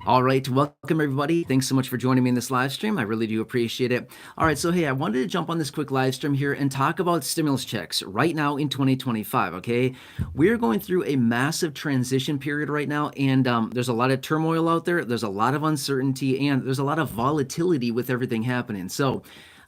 All right, welcome everybody. Thanks so much for joining me in this live stream. I really do appreciate it. All right, so hey, I wanted to jump on this quick live stream here and talk about stimulus checks right now in 2025. Okay, we're going through a massive transition period right now, and there's a lot of turmoil out there. There's a lot of uncertainty, and there's a lot of volatility with everything happening. So,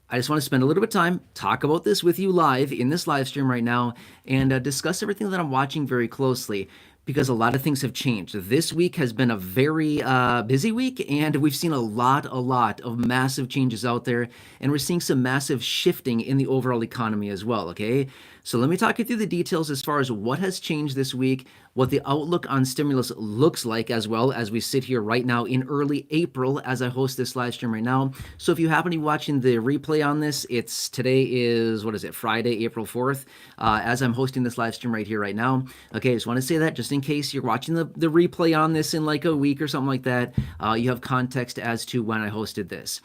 I just want to spend a little bit of time, talk about this with you live in this live stream right now, and discuss everything that I'm watching very closely because a lot of things have changed. This week has been a very busy week, and we've seen a lot of massive changes out there, and we're seeing some massive shifting in the overall economy as well, okay? So let me talk you through the details as far as what has changed this week, what the outlook on stimulus looks like as well as we sit here right now in early April as I host this live stream right now. So if you happen to be watching the replay on this, today is, what is it, Friday, April 4th, as I'm hosting this live stream right here, right now. Okay, I just want to say that just in case you're watching the replay on this in like a week or something like that, you have context as to when I hosted this.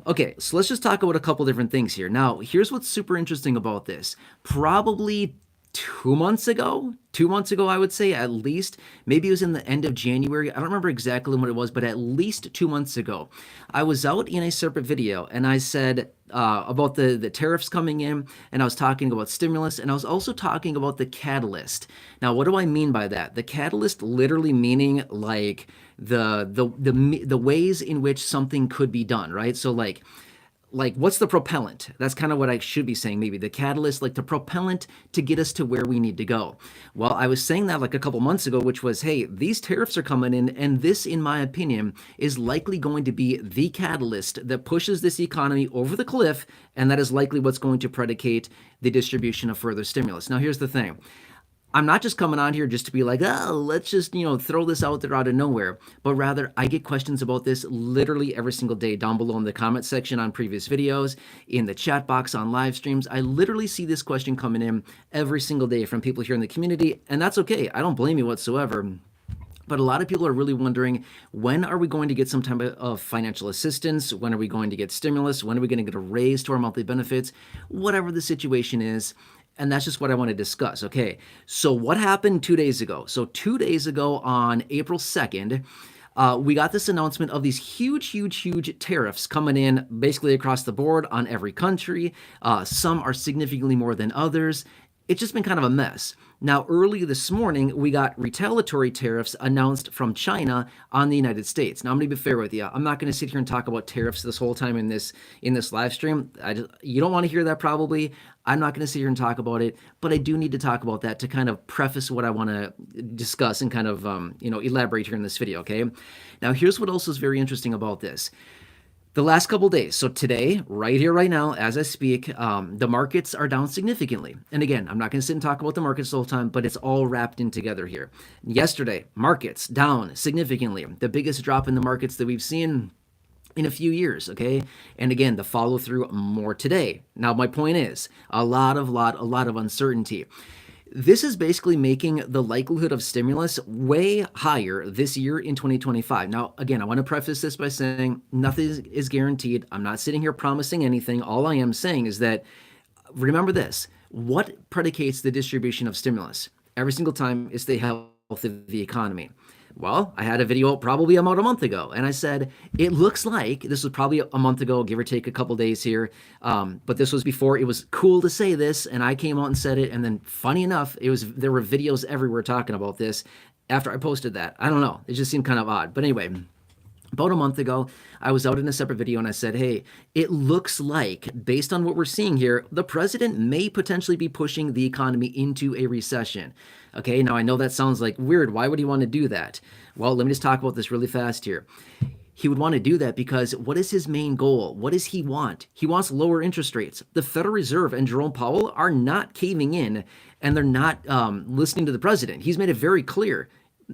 Okay, so let's just talk about a couple different things here. Now, here's what's super interesting about this. Probably 2 months ago, I would say at least. Maybe it was in the end of January. I don't remember exactly what it was, but at least 2 months ago, I was out in a separate video and I said about the tariffs coming in, and I was talking about stimulus, and I was also talking about the catalyst. Now, what do I mean by that? The catalyst literally meaning like the ways in which something could be done, right? So like what's the propellant? That's kind of what I should be saying, maybe the catalyst, like the propellant to get us to where we need to go. Well, I was saying that like a couple months ago, which was, hey, these tariffs are coming in, and this, in my opinion, is likely going to be the catalyst that pushes this economy over the cliff, and that is likely what's going to predicate the distribution of further stimulus. Now, here's the thing. I'm not just coming on here just to be like, oh, let's just, throw this out there out of nowhere. But rather, I get questions about this literally every single day down below in the comment section on previous videos, in the chat box on live streams. I literally see this question coming in every single day from people here in the community. And that's okay. I don't blame you whatsoever. But a lot of people are really wondering, when are we going to get some type of financial assistance? When are we going to get stimulus? When are we going to get a raise to our monthly benefits? Whatever the situation is. And that's just what I want to discuss. Okay, so what happened 2 days ago? So 2 days ago on April 2nd, we got this announcement of these huge tariffs coming in basically across the board on every country. Some are significantly more than others. It's just been kind of a mess. Now, early this morning, we got retaliatory tariffs announced from China on the United States. Now, I'm going to be fair with you. I'm not going to sit here and talk about tariffs this whole time in this live stream. You don't want to hear that probably. I'm not going to sit here and talk about it, but I do need to talk about that to kind of preface what I want to discuss and kind of elaborate here in this video. Okay. Now, here's what else is very interesting about this. The last couple days, so today, right here, right now, as I speak, the markets are down significantly. And again, I'm not going to sit and talk about the markets the whole time, but it's all wrapped in together here. Yesterday, markets down significantly. The biggest drop in the markets that we've seen in a few years, okay? And again, the follow through more today. Now, my point is a lot of uncertainty. This is basically making the likelihood of stimulus way higher this year in 2025. Now, again, I want to preface this by saying nothing is guaranteed. I'm not sitting here promising anything. All I am saying is that, remember this, what predicates the distribution of stimulus? Every single time is the health of the economy. Well, I had a video probably about a month ago, and I said, it looks like, this was probably a month ago, give or take a couple days here, but this was before it was cool to say this, and I came out and said it, and then funny enough, there were videos everywhere talking about this after I posted that. I don't know, it just seemed kind of odd, but anyway, about a month ago, I was out in a separate video and I said, hey, it looks like, based on what we're seeing here, the president may potentially be pushing the economy into a recession. Okay, now I know that sounds like weird. Why would he want to do that? Well, let me just talk about this really fast here. He would want to do that because what is his main goal? What does he want? He wants lower interest rates. The Federal Reserve and Jerome Powell are not caving in, and they're not listening to the president. He's made it very clear.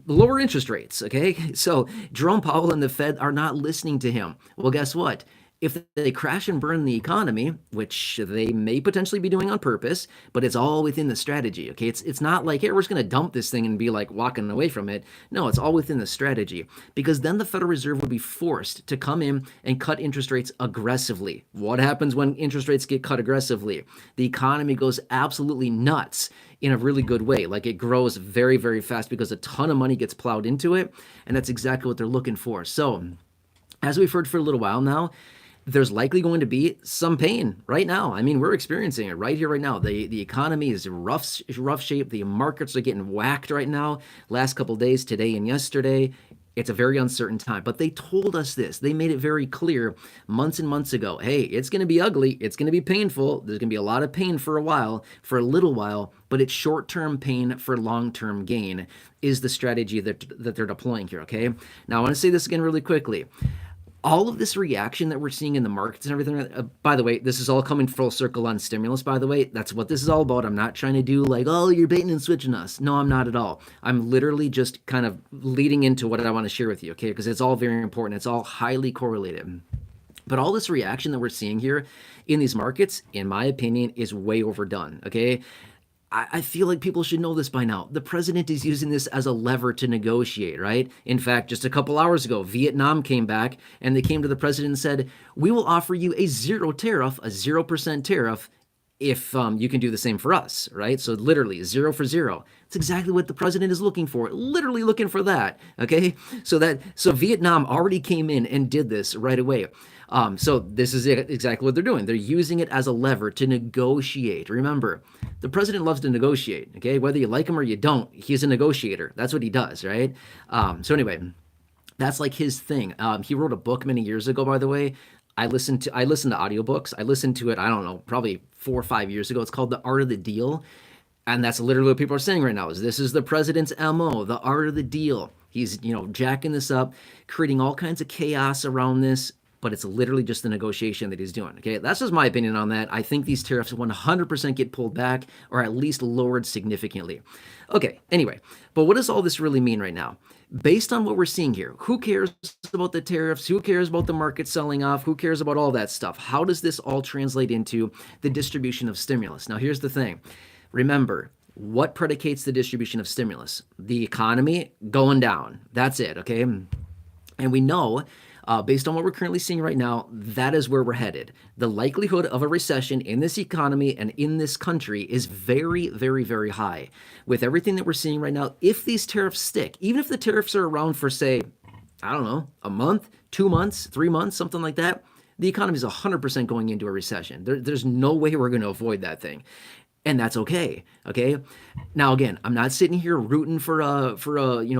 Lower interest rates, okay? So Jerome Powell and the Fed are not listening to him. Well, guess what? If they crash and burn the economy, which they may potentially be doing on purpose, but it's all within the strategy, okay? It's not like, hey, we're just going to dump this thing and be like walking away from it. No, it's all within the strategy, because then the Federal Reserve would be forced to come in and cut interest rates aggressively. What happens when interest rates get cut aggressively? The economy goes absolutely nuts in a really good way. Like, it grows very, very fast because a ton of money gets plowed into it, and that's exactly what they're looking for. So, as we've heard for a little while now, there's likely going to be some pain right now. I mean, we're experiencing it right here, right now. The economy is rough shape. The markets are getting whacked right now. Last couple of days, today and yesterday, it's a very uncertain time. But they told us this. They made it very clear months and months ago. Hey, it's going to be ugly. It's going to be painful. There's going to be a lot of pain for a while, for a little while. But it's short-term pain for long-term gain is the strategy that they're deploying here. Okay. Now I want to say this again really quickly. All of this reaction that we're seeing in the markets and everything, by the way, this is all coming full circle on stimulus, by the way. That's what this is all about. I'm not trying to do like, oh, you're baiting and switching us. No, I'm not at all. I'm literally just kind of leading into what I want to share with you, okay? Because it's all very important. It's all highly correlated. But all this reaction that we're seeing here in these markets, in my opinion, is way overdone, okay? I feel like people should know this by now. The president is using this as a lever to negotiate, right? In fact, just a couple hours ago, Vietnam came back and they came to the president and said, we will offer you a 0% tariff if you can do the same for us, right? So literally 0 for 0. It's exactly what the president is looking for, literally looking for that, okay? So Vietnam already came in and did this right away. So this is exactly what they're doing. They're using it as a lever to negotiate. Remember, the president loves to negotiate, okay? Whether you like him or you don't, he's a negotiator. That's what he does, right? So anyway, that's like his thing. He wrote a book many years ago, by the way. I listened to audiobooks. I listened to it, I don't know, probably 4 or 5 years ago. It's called The Art of the Deal. And that's literally what people are saying right now is this is the president's MO, the art of the deal. He's, jacking this up, creating all kinds of chaos around this, but it's literally just the negotiation that he's doing, okay? That's just my opinion on that. I think these tariffs 100% get pulled back or at least lowered significantly. Okay, anyway, but what does all this really mean right now? Based on what we're seeing here, who cares about the tariffs? Who cares about the market selling off? Who cares about all that stuff? How does this all translate into the distribution of stimulus? Now, here's the thing. Remember, what predicates the distribution of stimulus? The economy going down. That's it, okay? And we know, based on what we're currently seeing right now, that is where we're headed. The likelihood of a recession in this economy and in this country is very, very, very high. With everything that we're seeing right now, if these tariffs stick, even if the tariffs are around for, say, I don't know, a month, 2 months, 3 months, something like that, the economy is 100% going into a recession. There's no way we're going to avoid that thing. And that's okay. Now, again, I'm not sitting here rooting for a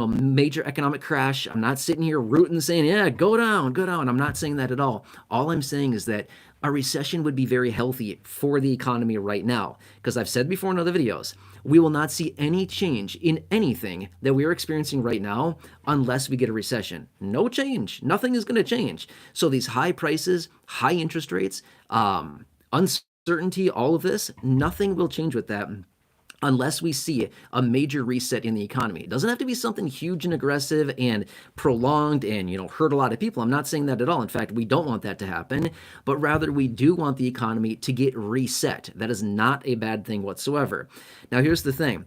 major economic crash. I'm not sitting here rooting saying, yeah, go down. I'm not saying that at all. All I'm saying is that a recession would be very healthy for the economy right now. Because I've said before in other videos, we will not see any change in anything that we are experiencing right now unless we get a recession. No change. Nothing is going to change. So these high prices, high interest rates, uncertainty, all of this, nothing will change with that unless we see a major reset in the economy. It doesn't have to be something huge and aggressive and prolonged and, hurt a lot of people. I'm not saying that at all. In fact, we don't want that to happen, but rather we do want the economy to get reset. That is not a bad thing whatsoever. Now, here's the thing.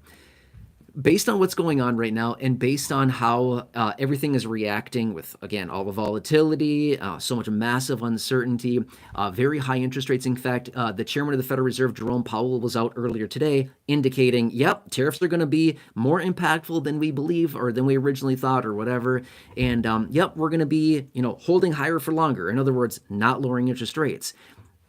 Based on what's going on right now and based on how everything is reacting with, again, all the volatility, so much massive uncertainty, very high interest rates. In fact, the chairman of the Federal Reserve, Jerome Powell, was out earlier today indicating, yep, tariffs are going to be more impactful than we believe or than we originally thought or whatever. And, yep, we're going to be, holding higher for longer. In other words, not lowering interest rates.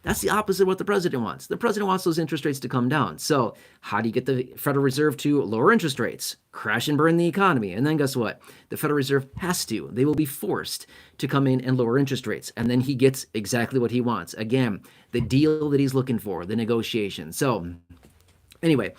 That's the opposite of what the president wants. The president wants those interest rates to come down. So how do you get the Federal Reserve to lower interest rates? Crash and burn the economy. And then guess what? The Federal Reserve has to. They will be forced to come in and lower interest rates. And then he gets exactly what he wants. Again, the deal that he's looking for, the negotiation. So anyway,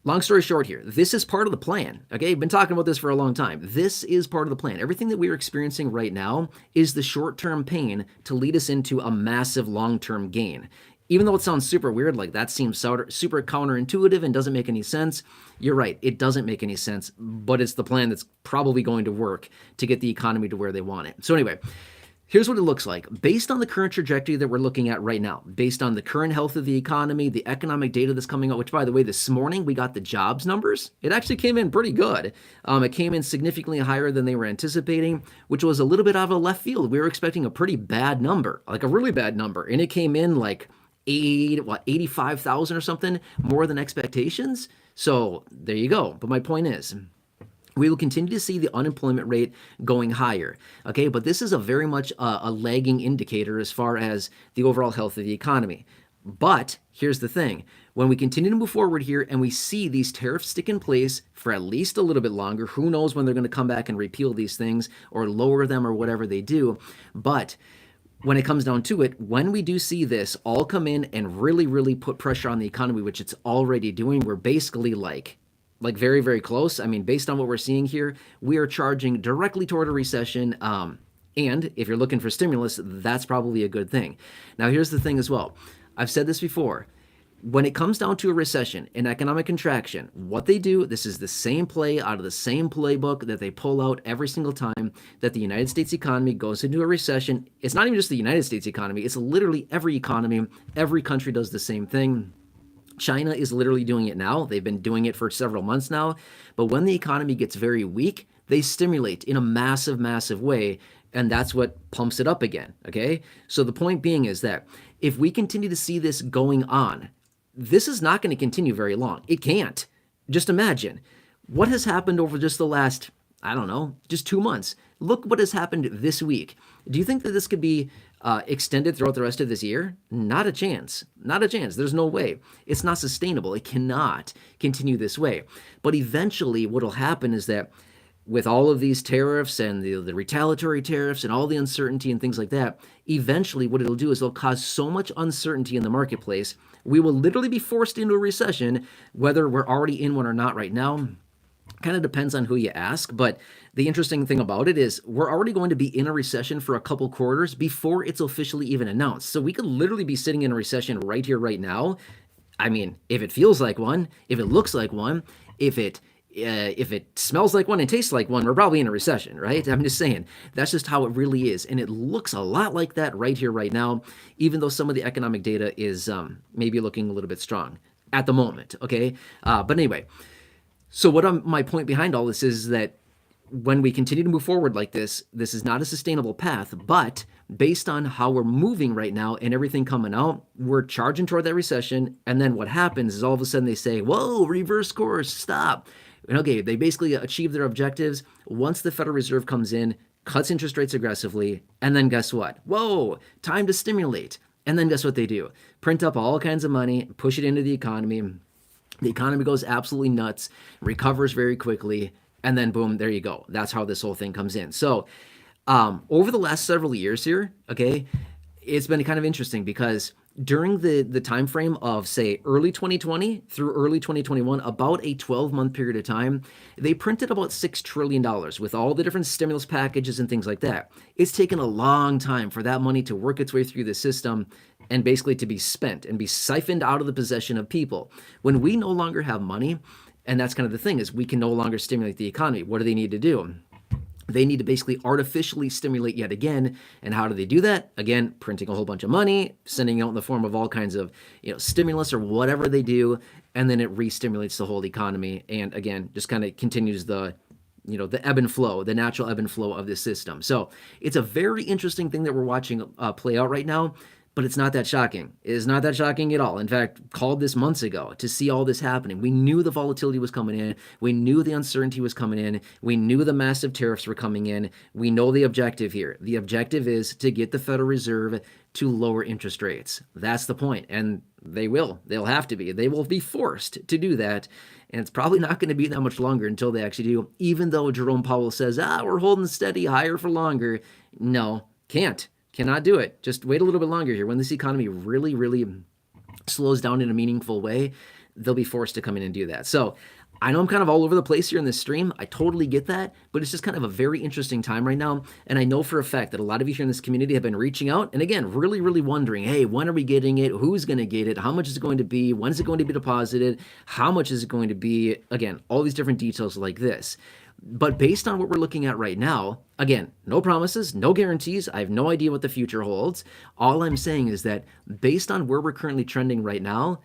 long story short here, this is part of the plan, okay? I've been talking about this for a long time. This is part of the plan. Everything that we are experiencing right now is the short-term pain to lead us into a massive long-term gain. Even though it sounds super weird, like that seems super counterintuitive and doesn't make any sense, you're right, it doesn't make any sense, but it's the plan that's probably going to work to get the economy to where they want it. So anyway, Here's what it looks like. Based on the current trajectory that we're looking at right now, based on the current health of the economy, the economic data that's coming out, which, by the way, this morning we got the jobs numbers. It actually came in pretty good. It came in significantly higher than they were anticipating, which was a little bit out of left field. We were expecting a pretty bad number, like a really bad number, and it came in like 85,000 or something more than expectations. So there you go. But my point is, we will continue to see the unemployment rate going higher, okay? But this is a very much a lagging indicator as far as the overall health of the economy. But here's the thing. When we continue to move forward here and we see these tariffs stick in place for at least a little bit longer, who knows when they're going to come back and repeal these things or lower them or whatever they do. But when it comes down to it, when we do see this all come in and really, really put pressure on the economy, which it's already doing, we're basically like very, very close. I mean, based on what we're seeing here, we are charging directly toward a recession. And if you're looking for stimulus, that's probably a good thing. Now, here's the thing as well. I've said this before. When it comes down to a recession, an economic contraction, what they do, this is the same play out of the same playbook that they pull out every single time that the United States economy goes into a recession. It's not even just the United States economy. It's literally every economy. Every country does the same thing. China is literally doing it now. They've been doing it for several months now. But when the economy gets very weak, they stimulate in a massive, massive way. And that's what pumps it up again. Okay. So the point being is that if we continue to see this going on, this is not going to continue very long. It can't. Just imagine what has happened over just the last, I don't know, just 2 months. Look what has happened this week. Do you think that this could be extended throughout the rest of this year? Not a chance. Not a chance. There's no way. It's not sustainable. It cannot continue this way. But eventually what will happen is that with all of these tariffs and the retaliatory tariffs and all the uncertainty and things like that, eventually what it'll do is it'll cause so much uncertainty in the marketplace, we will literally be forced into a recession, whether we're already in one or not right now. Kind of depends on who you ask, but the interesting thing about it is we're already going to be in a recession for a couple quarters before it's officially even announced. So we could literally be sitting in a recession right here, right now. I mean, if it feels like one, if it looks like one, if it smells like one and tastes like one, we're probably in a recession, right? I'm just saying, that's just how it really is. And it looks a lot like that right here, right now, even though some of the economic data is maybe looking a little bit strong at the moment, okay? But anyway, so my point behind all this is that when we continue to move forward like this, this is not a sustainable path, but based on how we're moving right now and everything coming out, we're charging toward that recession. And then what happens is all of a sudden they say, whoa, reverse course, stop. And okay, they basically achieve their objectives once the Federal Reserve comes in, cuts interest rates aggressively, and then guess what? Whoa, time to stimulate. And then guess what they do? Print up all kinds of money, push it into the economy. The economy goes absolutely nuts, recovers very quickly, and then boom, there you go. That's how this whole thing comes in. So over the last several years here, okay, it's been kind of interesting because during the time frame of, say, early 2020 through early 2021, about a 12-month period of time, they printed about $6 trillion with all the different stimulus packages and things like that. It's taken a long time for that money to work its way through the system and basically to be spent and be siphoned out of the possession of people. When we no longer have money, and that's kind of the thing, is we can no longer stimulate the economy. What do they need to do? They need to basically artificially stimulate yet again. And how do they do that? Again, printing a whole bunch of money, sending it out in the form of all kinds of, stimulus or whatever they do, and then it re-stimulates the whole economy. And again, just kind of continues the ebb and flow, the natural ebb and flow of this system. So it's a very interesting thing that we're watching play out right now. But it's not that shocking. It is not that shocking at all. In fact, called this months ago to see all this happening. We knew the volatility was coming in. We knew the uncertainty was coming in. We knew the massive tariffs were coming in. We know the objective here. The objective is to get the Federal Reserve to lower interest rates. That's the point. And they will. They'll have to be. They will be forced to do that. And it's probably not going to be that much longer until they actually do, even though Jerome Powell says, we're holding steady higher for longer. No, can't. Cannot do it. Just wait a little bit longer here. When this economy really, really slows down in a meaningful way, they'll be forced to come in and do that. So I know I'm kind of all over the place here in this stream. I totally get that, but it's just kind of a very interesting time right now. And I know for a fact that a lot of you here in this community have been reaching out and again, really, really wondering, hey, when are we getting it? Who's going to get it? How much is it going to be? When is it going to be deposited? How much is it going to be? Again, all these different details like this. But based on what we're looking at right now, again, no promises, no guarantees. I have no idea what the future holds. All I'm saying is that based on where we're currently trending right now,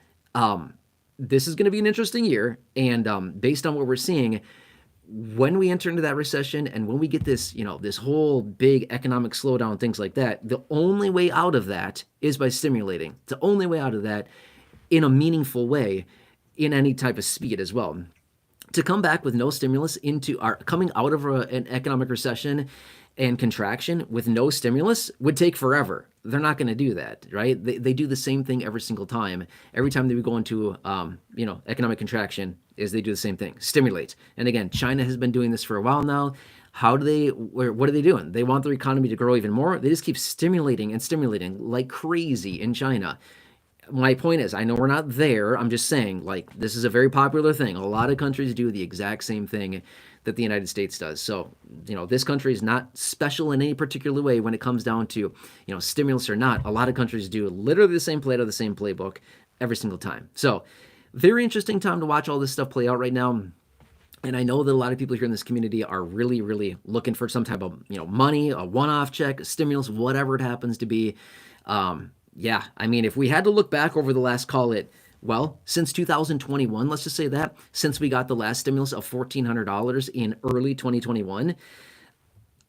this is going to be an interesting year. And based on what we're seeing, when we enter into that recession and when we get this, this whole big economic slowdown, things like that, the only way out of that is by stimulating. It's the only way out of that in a meaningful way in any type of speed as well. To come back with no stimulus into our coming out of an economic recession and contraction with no stimulus would take forever. They're not going to do that, right? They do the same thing every single time. Every time they go into economic contraction, is they do the same thing, stimulate. And again, China has been doing this for a while now. What are they doing? They want their economy to grow even more. They just keep stimulating and stimulating like crazy in China. My point is, I know we're not there. I'm just saying, like, this is a very popular thing. A lot of countries do the exact same thing that the United States does. So, this country is not special in any particular way when it comes down to, stimulus or not. A lot of countries do literally the same playbook, the same playbook every single time. So, very interesting time to watch all this stuff play out right now. And I know that a lot of people here in this community are really, really looking for some type of, money, a one-off check, a stimulus, whatever it happens to be. Yeah, I mean, if we had to look back over the last, since 2021, let's just say that, since we got the last stimulus of $1,400 in early 2021,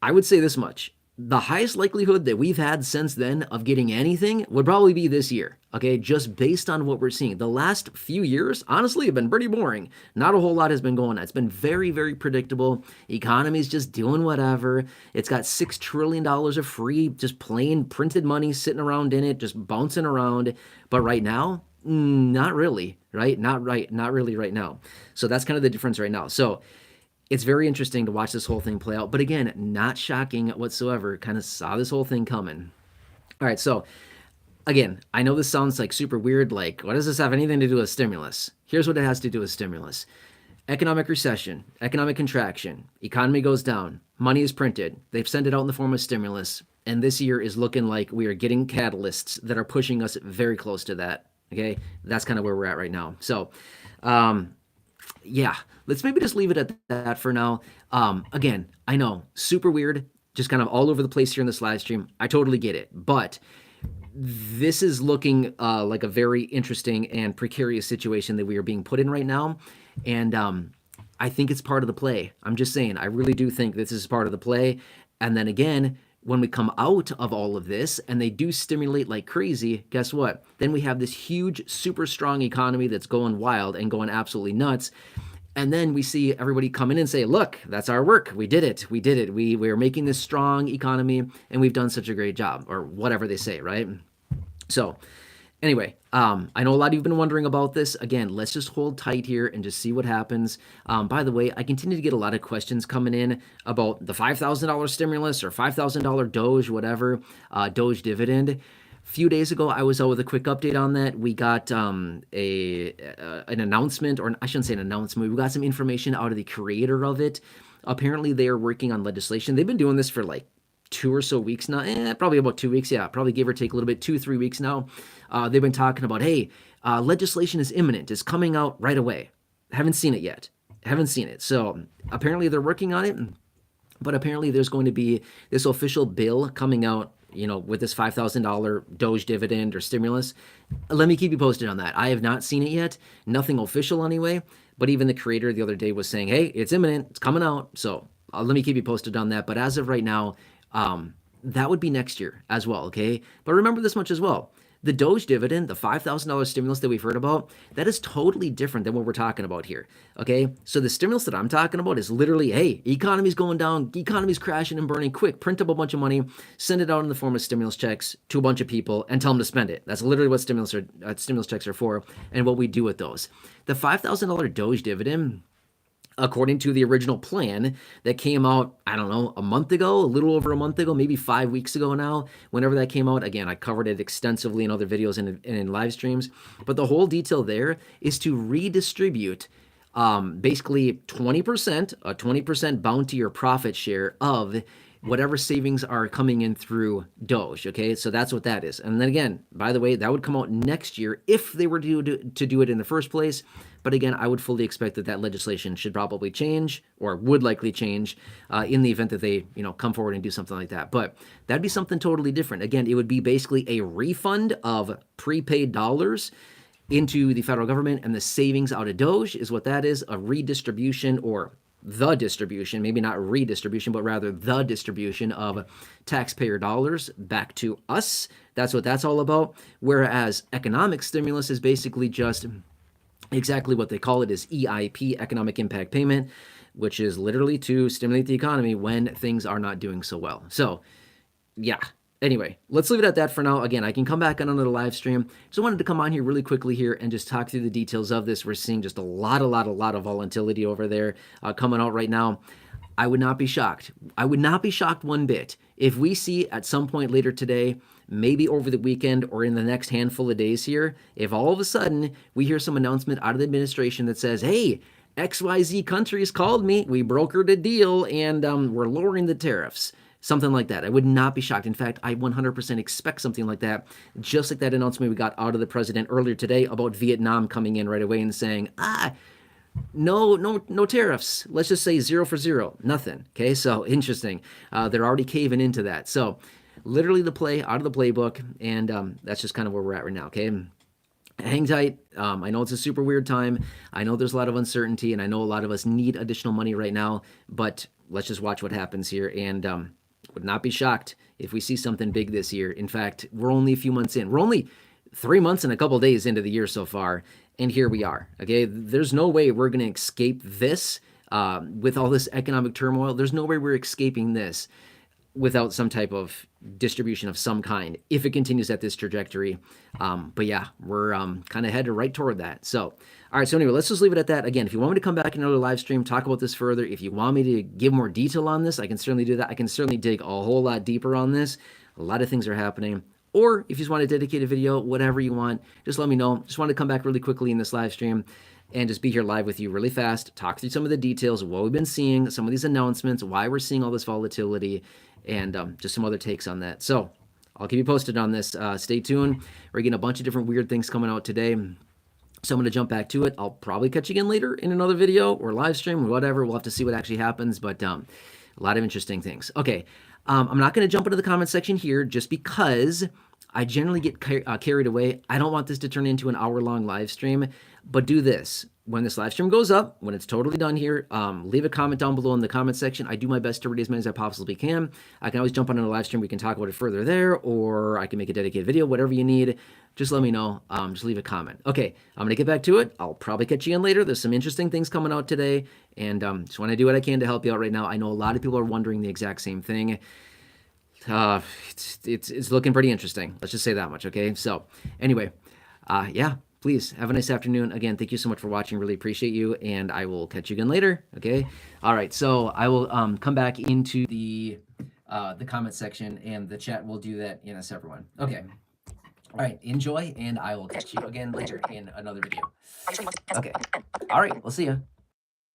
I would say this much. The highest likelihood that we've had since then of getting anything would probably be this year, okay? Just based on what we're seeing. The last few years, honestly, have been pretty boring. Not a whole lot has been going on. It's been very, very predictable. Economy's just doing whatever. It's got $6 trillion of free, just plain printed money sitting around in it, just bouncing around. But right now, not really, right? Not really right now. So that's kind of the difference right now. So it's very interesting to watch this whole thing play out. But again, not shocking whatsoever. Kind of saw this whole thing coming. All right, so again, I know this sounds like super weird. Like, what does this have anything to do with stimulus? Here's what it has to do with stimulus. Economic recession, economic contraction, economy goes down, money is printed. They've sent it out in the form of stimulus. And this year is looking like we are getting catalysts that are pushing us very close to that. Okay, that's kind of where we're at right now. So, yeah, let's maybe just leave it at that for now. Again, I know, super weird, just kind of all over the place here in this live stream. I totally get it. But this is looking like a very interesting and precarious situation that we are being put in right now. And I think it's part of the play. I'm just saying, I really do think this is part of the play. And then again, when we come out of all of this and they do stimulate like crazy, guess what? Then we have this huge, super strong economy that's going wild and going absolutely nuts. And then we see everybody come in and say, look, that's our work. We did it. We're making this strong economy and we've done such a great job, or whatever they say, right? So anyway, I know a lot of you have been wondering about this. Again, let's just hold tight here and just see what happens. By the way, I continue to get a lot of questions coming in about the $5,000 stimulus or $5,000 Doge, whatever, Doge dividend. A few days ago, I was out with a quick update on that. We got an announcement, or I shouldn't say an announcement. We got some information out of the creator of it. Apparently, they are working on legislation. They've been doing this for like 2 or so weeks now, probably about 2 weeks. Yeah, probably give or take a little bit, 2-3 weeks now. They've been talking about, hey, legislation is imminent, is coming out right away. Haven't seen it yet. Haven't seen it. So apparently they're working on it, but apparently there's going to be this official bill coming out, with this $5,000 Doge dividend or stimulus. Let me keep you posted on that. I have not seen it yet. Nothing official anyway, but even the creator the other day was saying, hey, it's imminent. It's coming out. So let me keep you posted on that. But as of right now, that would be next year as well, okay? But remember this much as well. The Doge dividend, the $5,000 stimulus that we've heard about, that is totally different than what we're talking about here, okay? So the stimulus that I'm talking about is literally, hey, economy's going down, economy's crashing and burning, quick, print up a bunch of money, send it out in the form of stimulus checks to a bunch of people and tell them to spend it. That's literally what stimulus checks are for and what we do with those. The $5,000 Doge dividend, according to the original plan that came out, I don't know, a month ago, a little over a month ago, maybe 5 weeks ago now, whenever that came out. Again, I covered it extensively in other videos and in live streams. But the whole detail there is to redistribute basically 20%, a 20% bounty or profit share of whatever savings are coming in through Doge. Okay, so that's what that is. And then again, by the way, that would come out next year if they were to do it in the first place. But again, I would fully expect that legislation should probably change, or would likely change, in the event that they come forward and do something like that. But that'd be something totally different. Again, it would be basically a refund of prepaid dollars into the federal government, and the savings out of Doge is what that is, a redistribution, or the distribution, maybe not redistribution, but rather the distribution of taxpayer dollars back to us. That's what that's all about. Whereas economic stimulus is basically just exactly what they call it, is EIP, Economic Impact Payment, which is literally to stimulate the economy when things are not doing so well. So, yeah. Anyway, let's leave it at that for now. Again, I can come back on another live stream. Just wanted to come on here really quickly here and just talk through the details of this. We're seeing just a lot of volatility over there coming out right now. I would not be shocked. I would not be shocked one bit if we see at some point later today, maybe over the weekend or in the next handful of days here, if all of a sudden we hear some announcement out of the administration that says, hey, XYZ countries called me, we brokered a deal, and we're lowering the tariffs. Something like that. I would not be shocked. In fact, I 100% expect something like that, just like that announcement we got out of the president earlier today about Vietnam coming in right away and saying, no tariffs. Let's just say 0 for 0, nothing. Okay, so interesting. They're already caving into that. So literally the play out of the playbook, and that's just kind of where we're at right now. Okay. Hang tight. I know it's a super weird time. I know there's a lot of uncertainty, and I know a lot of us need additional money right now, but let's just watch what happens here. And would not be shocked if we see something big this year. In fact, we're only a few months in. We're only 3 months and a couple days into the year so far, and here we are. Okay, there's no way we're going to escape this with all this economic turmoil. There's no way we're escaping this without some type of distribution of some kind if it continues at this trajectory. But yeah, we're kind of headed right toward that. So, all right, so anyway, let's just leave it at that. Again, if you want me to come back in another live stream, talk about this further, if you want me to give more detail on this, I can certainly do that. I can certainly dig a whole lot deeper on this. A lot of things are happening. Or if you just want a dedicated video, whatever you want, just let me know. Just want to come back really quickly in this live stream and just be here live with you really fast, talk through some of the details, what we've been seeing, some of these announcements, why we're seeing all this volatility, and just some other takes on that. So I'll keep you posted on this. Stay tuned. We're getting a bunch of different weird things coming out today. So I'm going to jump back to it. I'll probably catch you again later in another video or live stream or whatever. We'll have to see what actually happens, but a lot of interesting things. Okay, I'm not going to jump into the comment section here just because I generally get carried away. I don't want this to turn into an hour-long live stream, but do this. When this live stream goes up, when it's totally done here, leave a comment down below in the comment section. I do my best to read as many as I possibly can. I can always jump on a live stream. We can talk about it further there, or I can make a dedicated video, whatever you need. Just let me know. Just leave a comment. Okay, I'm going to get back to it. I'll probably catch you in later. There's some interesting things coming out today, and just want to do what I can to help you out right now. I know a lot of people are wondering the exact same thing. It's looking pretty interesting. Let's just say that much, okay? So anyway, yeah, please have a nice afternoon. Again, thank you so much for watching. Really appreciate you, and I will catch you again later, okay? All right, so I will come back into the comment section, and the chat will do that in a separate one. Okay. All right, enjoy, and I will catch you again later in another video. Okay. All right, we'll see you.